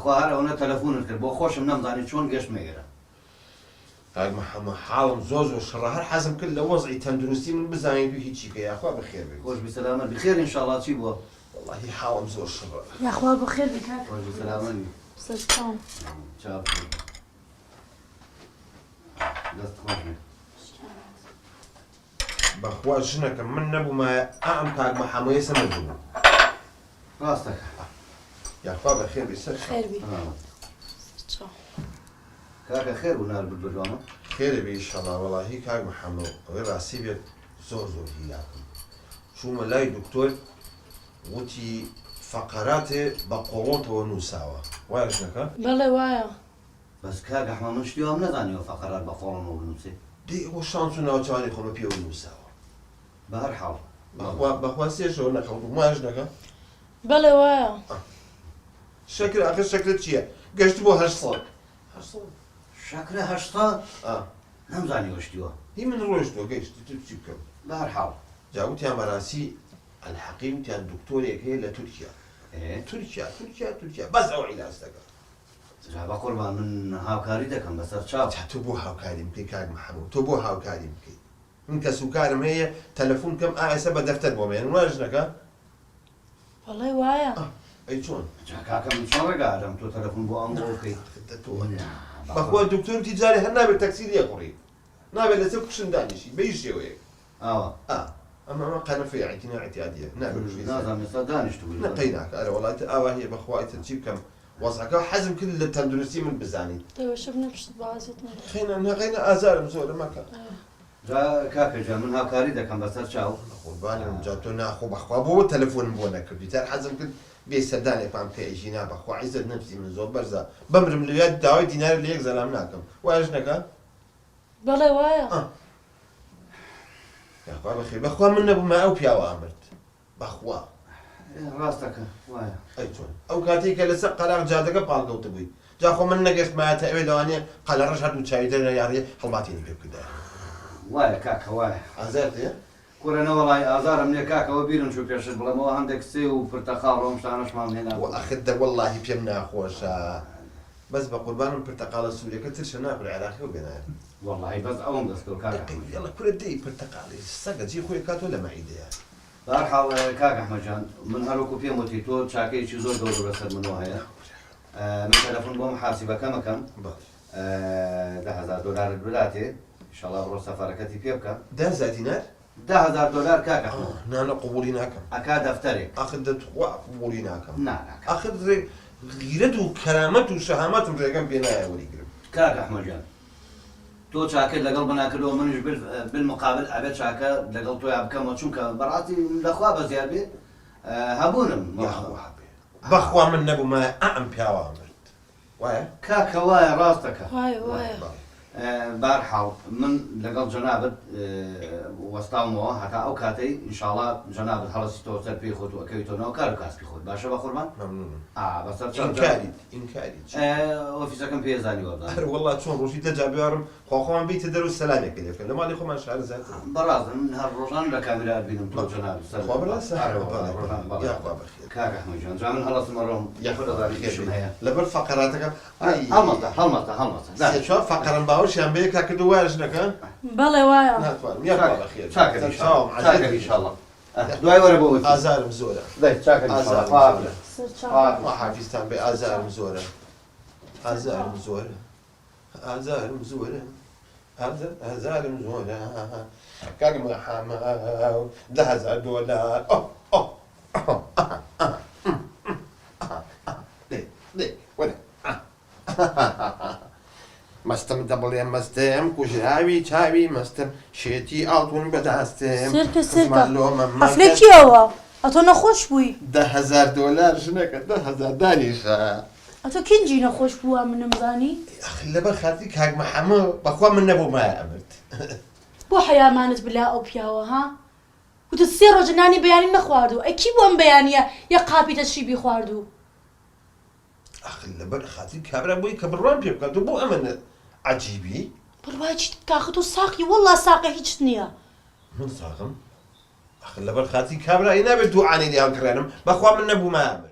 بەخوا هەر ئەوە تەلەفۆنت کرد بۆ خۆشم نەمزانی چۆن گەشت مێگەرە. کاک محەممەد حاڵم زۆر شڕە هەر حەزم کرد لە وەزعی تەندروستی من بزانیت و هیچی کە یاخوا بخێر بێت. خۆش بسەلامەت بخێر ئینشاءڵڵا چی بووە؟ وەڵڵاهی حاڵم زۆر شڕە. یاخوا بخێر بی کاک. خۆش بسەلامەت بی. سەرچاوم. چاو دەست خۆش بێ. بەخوا ژنەکەم من نەبوومایە ئەم کاک محەممەدی سەمەد بوو. ڕاستەکە. یاخوا بەخێر بێ سەر. خێر بی. چاو. کاکە خێر بوو نار بردوانە؟ خێرە بێ ئینشەڵڵا وەڵاهی کاک محەممەد ئەوەی ڕاستی بێت زۆر هیلاکەم. چوومە لای دکتۆر وتی فەقەراتێ بە قۆڵۆتەوە نووساوە. وایە ژنەکە؟ بەڵێ وایە. بەس کاک ئەحمەد من شتی وام نەزانیوە فەقەرات بە قۆڵەمەوە بنووسێ. دێ ئەوە شانس و ناوچوانی خۆمە پێوە نووساوە. بە هەر حاڵ. بەخوا سێشەوە نەخەوتم وایە ژنەکە؟ بەڵێ وایە. شەکر ئاخر شەکرت چییە؟ گەشت بۆ 800. شاکرە 800 نەمزانیوە شتیوە. هی من ڕۆیشتەوە گەیشتی تو چی بکەم؟ بە هەر حاڵ. جاوتیان بەڕاستی ئەلحەقیم وتیان دکتۆرێک هەیە لە تورکیا. تورکیا بەس ئەو عیلاج دەکات. جا بە قوربان من هاوکاری دەکەم بەسەر چاو. تۆ بۆ هاوکاریم بکەی کاک محەممەد تۆ بۆ هاوکاریم بکەی. من کە سوکارم هەیە تەلەفۆن کەم ئاسە بە دەفتەر بۆ مێن وایە ژنەکە؟ بەڵێ وایە. ئەی چۆن؟ جا کاکە من چۆن ڕێگادەم تۆ تەلەفۆن بۆ ئەم بۆ بکەیت. بەخوا دکتۆرتی جارێ هەر نابێت تەکسی لێقوڕی. نابێت لەسەر کوشن دانیشی بە هیچ شێوەیەک. ئاوە. ئەمە قەنەفەی عیتینا ئەعتیادیە نابێت نازانم ئێستا دانیشتو بووی. نەقەی ناکە ئەرە وڵاتی ئاوا هەیە بەخوا ئیتر چی بکەم وەزعەکە حەزم کرد لە تەندروستی من بزانیت. دەوێ شەب نەپشت بەعازت نەدە. خەینە ئازارم زۆرە مەکە. جا کاکە جا من هاوکاری دەکەم بەسەر چاو. قوربانم جا تۆ ناخۆ بەخوا بۆ تەلەفۆنم بۆ نەکردی تار حەزم کرد بێ سەردانێکم پێیژی نا بەخوا عیزت نەفسی من زۆر بەرزە بەمرم لەوێت داوای دینار لە یەک زەلام ناکەم وایە ژنەکە؟ بەڵێ وایە. یاخوا بەخێر بەخوا من نەبوومە ئەو پیاوە ئامرد بەخوا. ڕاستەکە وایە. ئەی چۆن ئەو کاتێک کە لەسەر قەراغ جادەکە پاڵکەوتە بووی جا خۆ من نەگەشتمایەتە ئەوێ لەوانەیە قەلەڕەش هەردوو چاوی دەرە یاڕێ هەڵباتێنی پێ بکردایە. وایە کاکە وایە. ئازار دێ؟ کوڕێنە وەڵای ئازارم لێ کاکەوە بیرم چوو پێشت بڵێمەوە هەندێک سێ و پرتەقاڵ ڕۆم شتانەشمان هێنا. ئەخر دە وەڵڵاهی پێم ناخۆشە. بەس بە قوربانم پرتەقاڵە سوورەکە ترشە ناکڕی عێراقی و بێنایە. وەڵڵاهی بەس ئەوم دەستکەوت کاکە. یاڵە کورە دەی پرتەقاڵی سەگە جێ خۆی کاتۆ لە مەعیدەیە. بە هەر حاڵ کاک ئەحمەدجان من هەروەکو پێم وتی تۆ چاکەیەکی زۆر گەورە بەسەر منەوە هەیە. من تەلەفۆن بۆم حاسیبەکەمەکەم 10,000 دلارت بداتێ ئینشاڵڵا ڕۆ سەفەرەکەتی پێ بکەم. 10,000 دینار؟ 10,000 دلار کاک ئەحمەد. نانە قوبولی ناکەم. ئەکا دەفتەرێک. ئاخر دەتخوا قوبولی ناکەم. ناکە. ئاخر غیرەت و کەرامەت و شەهامەتم ڕێگەم پێ نایە وەریگرم. کاک ئەحمەدجان تۆ چاکت لەگەڵ بناکردەوە منیش بالمقابل ئەبێت چاکە لەگەڵ تۆیا بکەمەوە چونکە بەڕاستی لەخوا بەزیاد بێ هەبوونم. بەخوا من نەبوومە ئەم پیاوە ئەمرد. وایە؟ کاکە وایە ڕاستەکە. وایە. بارحاڵ من لەگەڵ جەنابەت وەستاومەوە هەتا ئەو کاتەی ئینشاڵڵا جەنابەت هەڵەسیتەوە سەر پێی خۆت و ئەەکەویتەوەنەوە کار و کاسبی خۆت باشە بە قوربان؟ مەمنونم. بەسەر ئینکاریت. ئۆفیسەکەم پێزانی وەردان. هەر وەڵڵا چۆن ڕۆژی دەجا بێوارم خۆخۆمان بیتە دەرەوە سەلامێک پێ لێ بکەن لە ماڵی خۆمان شارەزات. بەڕاست من هەر ڕۆژان لە کامێرا بینم تۆ جەنابەت سەر. خوا بەڵا سەهرەوە یاخوا بەخێر. کاک ئەحمەدجان جا من هەڵەسمە ڕۆم یەخۆدەدانیشم هەیە. لەبەر فەقەراتەکەم هەڵمەتە. چوار فەقەرم باوەشیان بەیە کا کردو وایە ژنەکە؟ بەڵێ وایە. ناتوانم یاخوا بەخێر. چاکە ئینشاڵڵا. دوای وەرە بۆ وەفیس. ئازارم زۆرە. چاکە ئینشاڵڵا. سەرچاوم. حافیزتان بێ ئازارم زۆرە. ئازارم زۆرە. ئازارم زۆرە. کاک محەممەد 10,000 دلار. مەستم دەبڵێ مەستم کوژراوی چاوی مەستم شێتی ئاڵتون بەدەستم. سێرکە ئەفلێکیەوە ئەتۆ نەخۆش بووی. 10,000 دلار ژنەکە 10,000 دانیشە. ئەتۆ کینجی نەخۆش بووە من نەمزانی؟ لەبەر خاتی کاک محەممەد بەخوا من نەبوومایە ئەمرد. بۆ حەیامانت بلا ئەو پیاوە ها؟ وتە 3 ڕۆژە نانی بەیانی نەخواردوو ئەکی بۆ ئەم بەیانیە یەک قاپی دەشیبی خواردوو. لەبەر خاتی کابرا بووی کە بڕوان پێ بکات و بۆ ئەمە عەجیبی؟ بڕوای چیت کاخت و ساقی وەڵڵا ساقە هیچ نییە. من ساقم؟ لەبەر خاتی کابرایی نابێت دوعانی لێیان کڕێنم بەخوا من نەبوومە ئەمرد.